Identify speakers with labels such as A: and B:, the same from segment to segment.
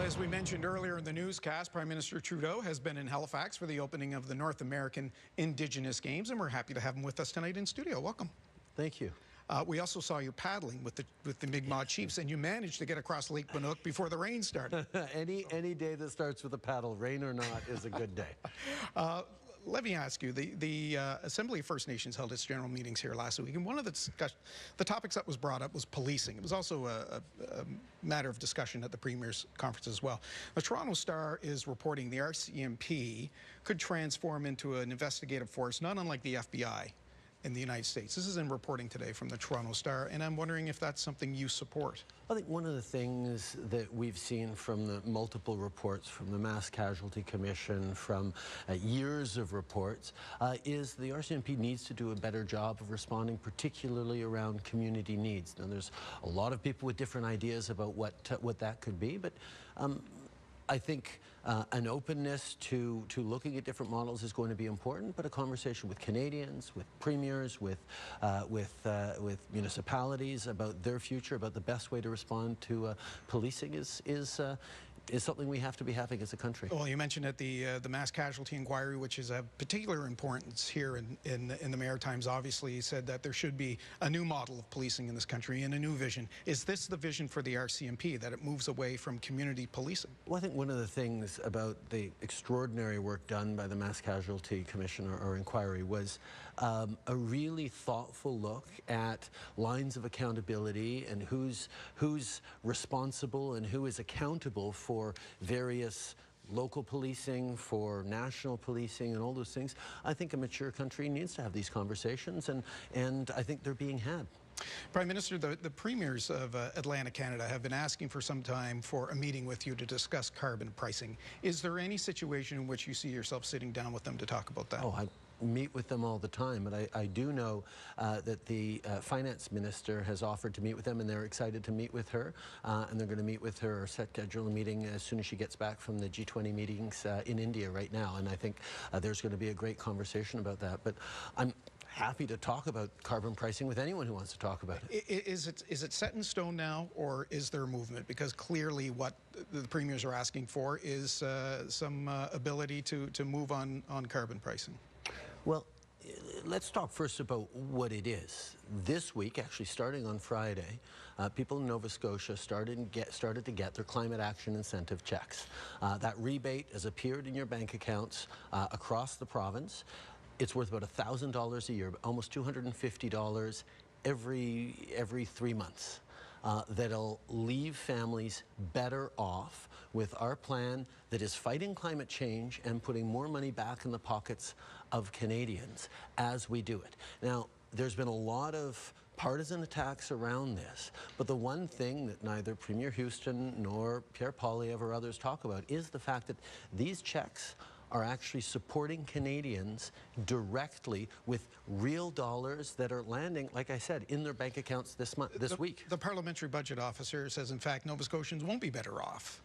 A: as we mentioned earlier in the newscast, Prime Minister Trudeau has been in Halifax for the opening of the North American Indigenous Games, and we're happy to have him with us tonight in studio. Welcome.
B: Thank you.
A: We also saw you paddling with the Mi'kmaq Chiefs, and you managed to get across Lake Bannock before the rain started.
B: Any day that starts with a paddle, rain or not, is a good day.
A: Let me ask you, the Assembly of First Nations held its general meetings here last week, and one of the topics that was brought up was policing. It was also a matter of discussion at the Premier's conference as well. The Toronto Star is reporting the RCMP could transform into an investigative force, not unlike the FBI in the United States. This is in reporting today from the Toronto Star, and I'm wondering if that's something you support.
B: I think one of the things that we've seen from the multiple reports from the Mass Casualty Commission, from years of reports, is the RCMP needs to do a better job of responding, particularly around community needs. Now, there's a lot of people with different ideas about what that could be, but I think an openness to looking at different models is going to be important, but a conversation with Canadians, with premiers, with municipalities about their future, about the best way to respond to policing is something we have to be having as a country.
A: Well, you mentioned at the mass casualty inquiry, which is of particular importance here in the Maritimes, obviously said that there should be a new model of policing in this country and a new vision. Is this the vision for the RCMP, that it moves away from community policing?
B: Well, I think one of the things about the extraordinary work done by the Mass Casualty Commission or inquiry was a really thoughtful look at lines of accountability and who's responsible and who is accountable for various local policing, for national policing, and all those things. I think a mature country needs to have these conversations, and I think they're being had.
A: Prime Minister, the premiers of Atlantic Canada have been asking for some time for a meeting with you to discuss carbon pricing. Is there any situation in which you see yourself sitting down with them to talk about that?
B: Oh, I meet with them all the time, but I do know that the finance minister has offered to meet with them, and they're excited to meet with her, and they're going to meet with her or schedule a meeting as soon as she gets back from the G20 meetings in India right now, and I think there's going to be a great conversation about that. But I'm happy to talk about carbon pricing with anyone who wants to talk about it.
A: Is it set in stone now, or is there movement? Because clearly what the premiers are asking for is some ability to move on carbon pricing.
B: Well, let's talk first about what it is. This week, actually starting on Friday, people in Nova Scotia started to get their climate action incentive checks. That rebate has appeared in your bank accounts across the province. It's worth about $1,000 a year, almost $250 every 3 months. That'll leave families better off with our plan that is fighting climate change and putting more money back in the pockets of Canadians as we do it. Now, there's been a lot of partisan attacks around this, but the one thing that neither Premier Houston nor Pierre Poilievre or others talk about is the fact that these checks are actually supporting Canadians directly with real dollars that are landing, like I said, in their bank accounts this week.
A: The parliamentary budget officer says, in fact, Nova Scotians won't be better off.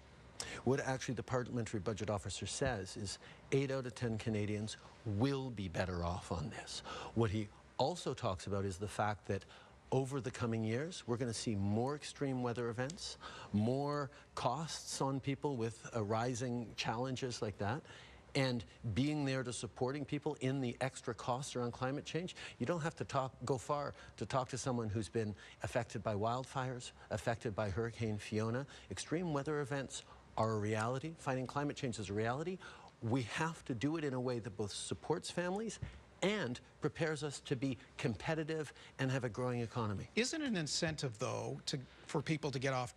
B: What actually the parliamentary budget officer says is 8 out of 10 Canadians will be better off on this. What he also talks about is the fact that over the coming years, we're going to see more extreme weather events, more costs on people with rising challenges like that. And being there to supporting people in the extra costs around climate change, you don't have to go far to talk to someone who's been affected by wildfires, affected by Hurricane Fiona. Extreme weather events are a reality. Fighting climate change is a reality. We have to do it in a way that both supports families and prepares us to be competitive and have a growing economy.
A: Isn't it an incentive, though, for people to get off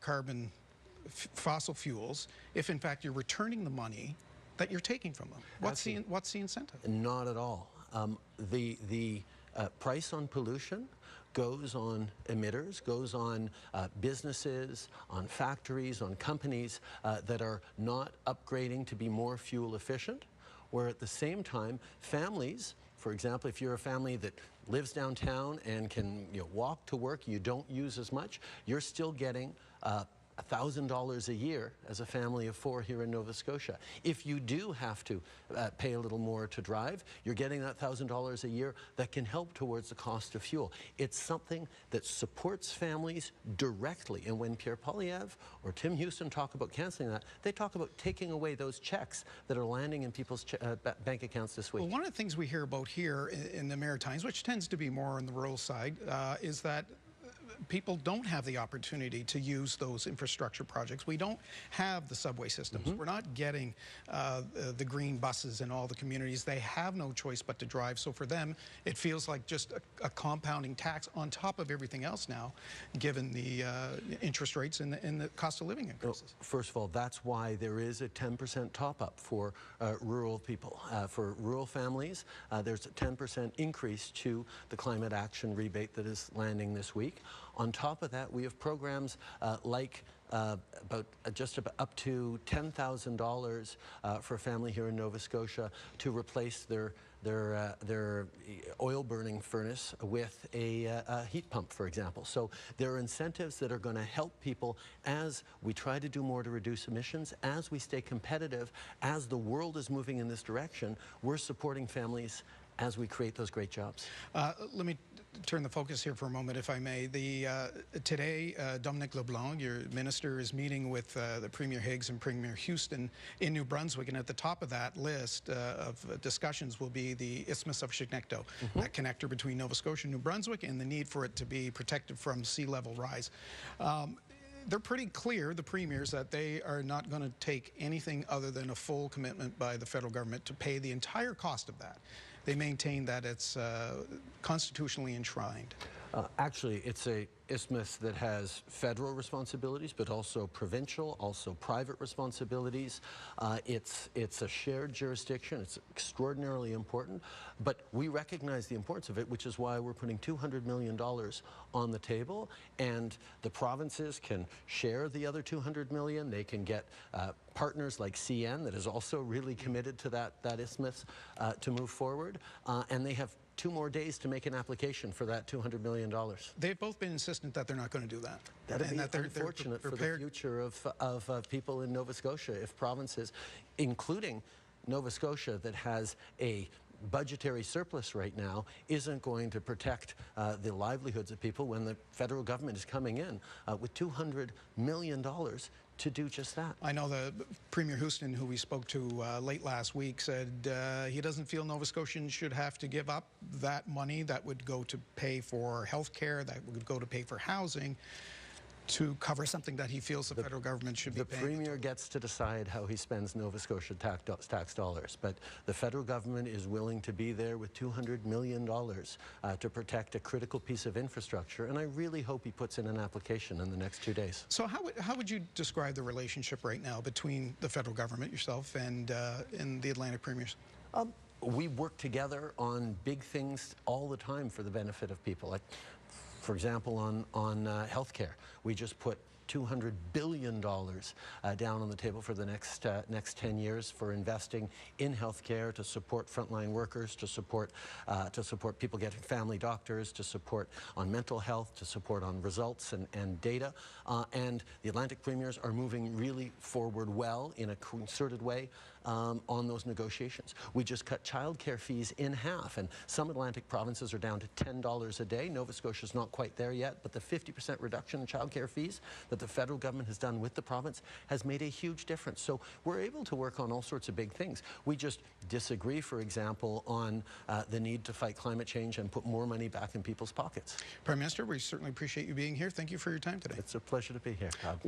A: fossil fuels if, in fact, you're returning the money that you're taking from them? What's the incentive?
B: Not at all. The price on pollution goes on emitters, goes on businesses, on factories, on companies that are not upgrading to be more fuel efficient, where at the same time, families, for example, if you're a family that lives downtown and can walk to work, you don't use as much, you're still getting $1,000 a year as a family of 4 here in Nova Scotia. If you do have to pay a little more to drive, you're getting that $1,000 a year that can help towards the cost of fuel. It's something that supports families directly. And when Pierre Poilievre or Tim Houston talk about canceling that, they talk about taking away those checks that are landing in people's bank accounts this week.
A: Well, one of the things we hear about here in the Maritimes, which tends to be more on the rural side, is that people don't have the opportunity to use those infrastructure projects. We don't have the subway systems. We're not getting the green buses in all the communities. They have no choice but to drive. So for them, it feels like just a compounding tax on top of everything else now, given the interest rates and the cost of living increases.
B: Well, first of all, that's why there is a 10% top-up for rural people. For rural families, there's a 10% increase to the climate action rebate that is landing this week. On top of that, we have programs like just about up to $10,000 for a family here in Nova Scotia to replace their oil-burning furnace with a heat pump, for example. So there are incentives that are going to help people as we try to do more to reduce emissions, as we stay competitive, as the world is moving in this direction. We're supporting families as we create those great jobs.
A: Let me turn the focus here for a moment, if I may. Today, Dominic LeBlanc, your minister, is meeting with the Premier Higgs and Premier Houston in New Brunswick, and at the top of that list of discussions will be the Isthmus of Chignecto, that connector between Nova Scotia and New Brunswick, and the need for it to be protected from sea level rise. They're pretty clear, the premiers, that they are not going to take anything other than a full commitment by the federal government to pay the entire cost of that. They maintain that it's constitutionally enshrined.
B: Actually, it's a isthmus that has federal responsibilities, but also provincial, also private responsibilities. It's a shared jurisdiction. It's extraordinarily important, but we recognize the importance of it, which is why we're putting $200 million on the table, and the provinces can share the other $200 million. They can get partners like CN that is also really committed to that isthmus to move forward, and they have 2 more days to make an application for that $200 million.
A: They've both been insistent that they're not going to do that.
B: That would be unfortunate for the future of people in Nova Scotia if provinces, including Nova Scotia that has a budgetary surplus right now, isn't going to protect the livelihoods of people when the federal government is coming in with $200 million to do just that.
A: I know the Premier Houston, who we spoke to late last week, said he doesn't feel Nova Scotians should have to give up that money that would go to pay for health care, that would go to pay for housing, to cover something that he feels the federal government should be paying.
B: The Premier gets to decide how he spends Nova Scotia tax dollars, but the federal government is willing to be there with $200 million to protect a critical piece of infrastructure, and I really hope he puts in an application in the next 2 days.
A: So how would you describe the relationship right now between the federal government, yourself, and the Atlantic Premiers?
B: We work together on big things all the time for the benefit of people. Like, for example, on healthcare, we just put $200 billion down on the table for the next 10 years for investing in healthcare to support frontline workers, to support people getting family doctors, to support on mental health, to support on results and data. And the Atlantic Premiers are moving really forward well in a concerted way on those negotiations. We just cut childcare fees in half, and some Atlantic provinces are down to $10 a day. Nova Scotia's not quite there yet, but the 50% reduction in childcare fees that the federal government has done with the province has made a huge difference. So we're able to work on all sorts of big things. We just disagree, for example, on the need to fight climate change and put more money back in people's pockets.
A: Prime Minister, we certainly appreciate you being here. Thank you for your time today.
B: It's a pleasure to be here, Todd.